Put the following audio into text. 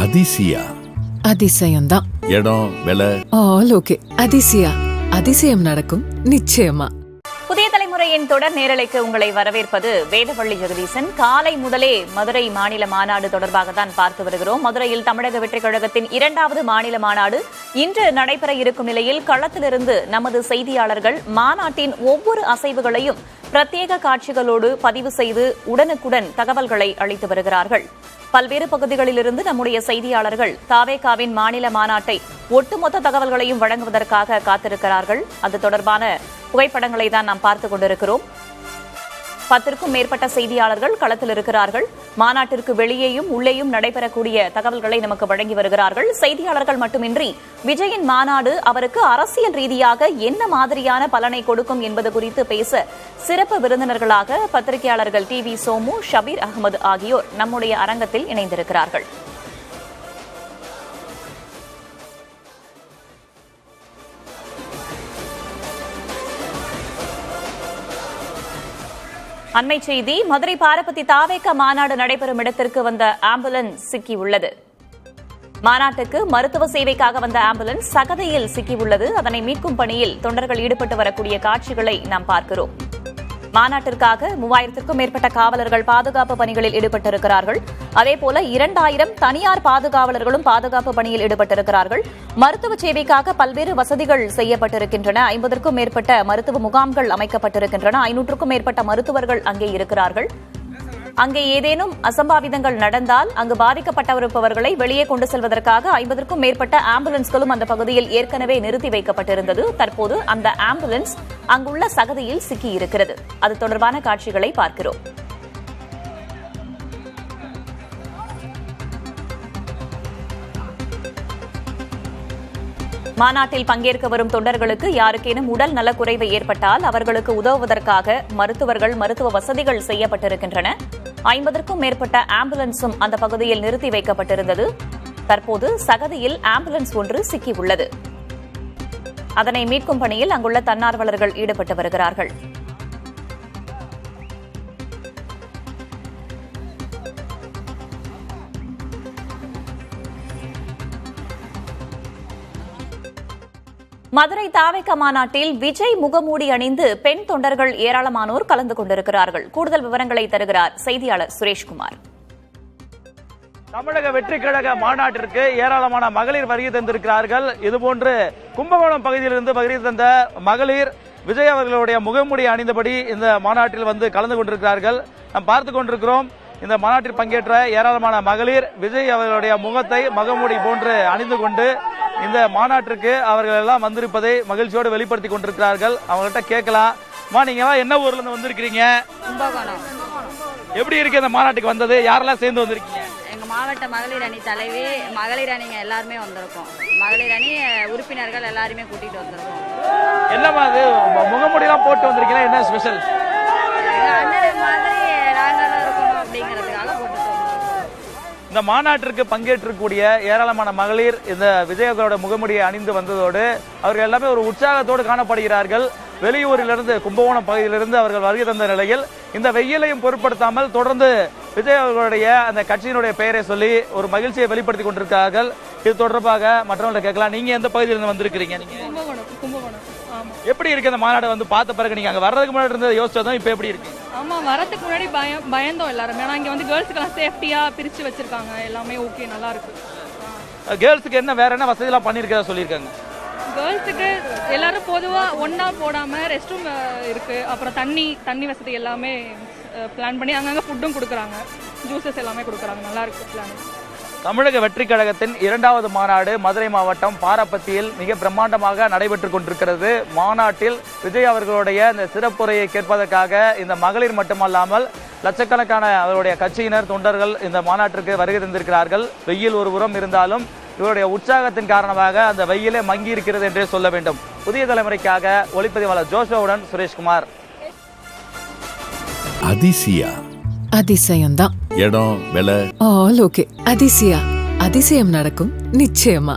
அதிசயா அதிசயம்தான். இடம் விலை all okay. Athisaya அதிசயம் நடக்கும் நிச்சயமா. புதிய தலைமுறையின் தொடர் நேரலைக்கு உங்களை வரவேற்பது வேதவள்ளி ஜெகதீசன். காலை முதலே மதுரை மாநில மாநாடு தொடர்பாக தான் பார்த்து வருகிறோம். மதுரையில் தமிழக வெற்றிக் கழகத்தின் 2வது மாநில மாநாடு இன்று நடைபெற இருக்கும் நிலையில் களத்திலிருந்து நமது செய்தியாளர்கள் மாநாட்டின் ஒவ்வொரு அசைவுகளையும் பிரத்யேக காட்சிகளோடு பதிவு செய்து உடனுக்குடன் தகவல்களை அளித்து வருகிறார்கள். பல்வேறு பகுதிகளிலிருந்து நம்முடைய செய்தியாளர்கள் தாவேகாவின் மாநில மாநாட்டை ஒட்டுமொத்த தகவல்களையும் வழங்குவதற்காக காத்திருக்கிறார்கள். அது தொடர்பான புகைப்படங்களை தான் நாம் பார்த்துக் கொண்டிருக்கிறோம். 10க்கும் மேற்பட்ட செய்தியாளர்கள் களத்தில் இருக்கிறார்கள். மாநாட்டிற்கு வெளியேயும் உள்ளேயும் நடைபெறக்கூடிய தகவல்களை நமக்கு வழங்கி வருகிறார்கள். செய்தியாளர்கள் மட்டுமின்றி விஜயின் மாநாடு அவருக்கு அரசியல் ரீதியாக என்ன மாதிரியான பலனை கொடுக்கும் என்பது குறித்து பேச சிறப்பு விருந்தினர்களாக பத்திரிகையாளர்கள் டிவி சோமு, ஷபீர் அகமது ஆகியோர் நம்முடைய அரங்கத்தில் இணைந்திருக்கிறார்கள். அண்மை செய்தி: மதுரை பாரபத்தி தாவேகா மாநாடு நடைபெறும் இடத்திற்கு வந்த ஆம்புலன்ஸ் சிக்கியுள்ளது. மாநாட்டுக்கு மருத்துவ சேவைக்காக வந்த ஆம்புலன்ஸ் சகதியில் சிக்கியுள்ளது. அதனை மீட்கும் பணியில் தொண்டர்கள் ஈடுபட்டு வரக்கூடிய காட்சிகளை நாம் பார்க்கிறோம். மாநாட்டிற்காக 3000க்கும் மேற்பட்ட காவலர்கள் பாதுகாப்பு பணிகளில் ஈடுபட்டிருக்கிறார்கள். அதேபோல 2000 தனியார் பாதுகாவலர்களும் பாதுகாப்பு பணியில் ஈடுபட்டிருக்கிறார்கள். மருத்துவ சேவைக்காக பல்வேறு வசதிகள் செய்யப்பட்டிருக்கின்றன. 50க்கும் மேற்பட்ட மருத்துவ முகாம்கள் அமைக்கப்பட்டிருக்கின்றன. 500க்கும் மேற்பட்ட மருத்துவர்கள் அங்கே இருக்கிறார்கள். அங்கே ஏதேனும் அசம்பாவிதங்கள் நடந்தால் அங்கு பாதிக்கப்பட்டிருப்பவர்களை வெளியே கொண்டு செல்வதற்காக 50க்கும் மேற்பட்ட ஆம்புலன்ஸ்களும் அந்த பகுதியில் ஏற்கனவே நிறுத்தி வைக்கப்பட்டிருந்தது. தற்போது அந்த ஆம்புலன்ஸ் அங்குள்ள சகதியில் சிக்கியிருக்கிறது. அது தொடர்பான காட்சிகளை பார்க்கிறோம். மாநாட்டில் பங்கேற்க வரும் தொண்டர்களுக்கு யாருக்கேனும் உடல் நலக்குறைவு ஏற்பட்டால் அவர்களுக்கு உதவுவதற்காக மருத்துவர்கள், மருத்துவ வசதிகள் செய்யப்பட்டிருக்கின்றன. 50க்கும் மேற்பட்ட ஆம்புலன்ஸும் அந்த பகுதியில் நிறுத்தி வைக்கப்பட்டிருந்தது. தற்போது சகதியில் ஆம்புலன்ஸ் ஒன்று சிக்கியுள்ளது. அதனை மீட்கும் பணியில் அங்குள்ள தன்னார்வலர்கள் ஈடுபட்டு வருகிறார்கள். மதுரை தாவேகா மாநாட்டில் விஜய் முகமூடி அணிந்து பெண் தொண்டர்கள் ஏராளமானோர் கலந்து கொண்டிருக்கிறார்கள். கூடுதல் விவரங்களை தருகிறார் செய்தியாளர் சுரேஷ்குமார். தமிழக வெற்றிக் கழக மாநாட்டிற்கு ஏராளமான மகளிர் வருகை தந்திருக்கிறார்கள். இதுபோன்று கும்பகோணம் பகுதியிலிருந்து வருகை தந்த மகளிர் விஜய் அவர்களுடைய முகமூடி அணிந்தபடி இந்த மாநாட்டில் வந்து கலந்து கொண்டிருக்கிறார்கள். நாம் பார்த்துக் கொண்டிருக்கிறோம். இந்த மாநாட்டில் பங்கேற்ற ஏராளமான மகளிர் விஜய் அவர்களுடைய முகத்தை முகமூடி போன்று அணிந்து கொண்டு இந்த மாநாட்டிற்கு அவர்கள் எல்லாம் வந்திருப்பதை மகிழ்ச்சியோடு வெளிப்படுத்திக் கொண்டிருக்கிறார்கள். அவங்கள்ட்ட கேட்கலாம். நீங்க எல்லாம் என்ன ஊர்ல இருந்து வந்திருக்கீங்க? கும்பகோணம். எப்படி இருக்கு இந்த மாநாட்டுக்கு வந்தது? யாரெல்லாம் சேர்ந்து வந்திருக்கீங்க? எங்க மாவட்ட மகளிர் அணி தலைவி, மகளிர் அணிங்க எல்லாருமே வந்திருக்கோம். மகளிர் அணி உறுப்பினர்கள் எல்லாருமே கூட்டிட்டு வந்திருக்கோம். என்னமா அது முகமூடி எல்லாம் போட்டு வந்திருக்கீங்க? என்ன ஸ்பெஷல்? அண்ணன் மாதிரி நாங்களும் இருக்கணும் அப்படிங்கறதுக்காக போட்டு வந்திருக்கோம். இந்த மாநாட்டிற்கு பங்கேற்றக்கூடிய ஏராளமான மகளிர் இந்த விஜயகளோட முகமுடியை அணிந்து வந்ததோடு அவர்கள் எல்லாமே ஒரு உற்சாகத்தோடு காணப்படுகிறார்கள். வெளியூரிலிருந்து கும்பகோணம் பகுதியிலிருந்து அவர்கள் வருகை தந்த நிலையில் இந்த வெயிலையும் பொருட்படுத்தாமல் தொடர்ந்து விஜய் அவர்களுடைய அந்த கட்சியினுடைய பெயரை சொல்லி ஒரு மகிழ்ச்சியை வெளிப்படுத்திக் கொண்டிருக்கிறார்கள். இது தொடர்பாக மற்றவங்களை கேட்கலாம். நீங்க எந்த பகுதியிலிருந்து வந்திருக்கிறீங்க? நீங்க கும்பகோணம். எப்படி இருக்கு இந்த மாநாடு வந்து பார்த்த பிறகு? நீங்க அங்க வர்றதுக்கு முன்னாடி இருந்ததை யோசிச்சதும் இப்ப எப்படி இருக்கு? ஆமா, வரதுக்கு முன்னாடி பயந்தோம் எல்லாரும். ஏன்னா இங்க வந்து கேர்ள்ஸுக்கெல்லாம் சேஃப்டியா பிரிச்சு வச்சிருக்காங்க. எல்லாமே ஓகே, நல்லா இருக்கு. கேர்ள்ஸுக்கு என்ன வேற என்ன வசதி எல்லாம் பண்ணிருக்கதா சொல்லியிருக்காங்க? கேர்ள்ஸுக்கு எல்லாரும் பொதுவா ஒன்னா போடாம ரெஸ்ட் ரூம் இருக்கு. அப்புறம் தண்ணி வசதி எல்லாமே பிளான் பண்ணி அங்கங்க ஃபுட்டும் கொடுக்குறாங்க, ஜூசஸ் எல்லாமே கொடுக்குறாங்க. நல்லா இருக்கு பிளான். தமிழக வெற்றிக் கழகத்தின் 2வது மாநாடு மதுரை மாவட்டம் பாரபத்தியில் மிக பிரம்மாண்டமாக நடைபெற்றுக் கொண்டிருக்கிறது. மாநாட்டில் விஜய் அவர்களுடைய இந்த சிறப்புரையை கேட்பதற்காக இந்த மகளிர் மட்டுமல்லாமல் லட்சக்கணக்கான அவருடைய கட்சியினர், தொண்டர்கள் இந்த மாநாட்டிற்கு வருகை தந்திருக்கிறார்கள். வெயில் ஒரு புறம் இருந்தாலும் இவருடைய உற்சாகத்தின் காரணமாக அந்த வெயிலே மங்கி இருக்கிறது என்றே சொல்ல வேண்டும். புதிய தலைமுறைக்காக ஒளிப்பதிவாளர் ஜோஷோவுடன் சுரேஷ்குமார். அதிசயா அதிசயம்தான். இடம் விலை ஆல் ஓகே. அதிசயா அதிசயம் நடக்கும் நிச்சயமா.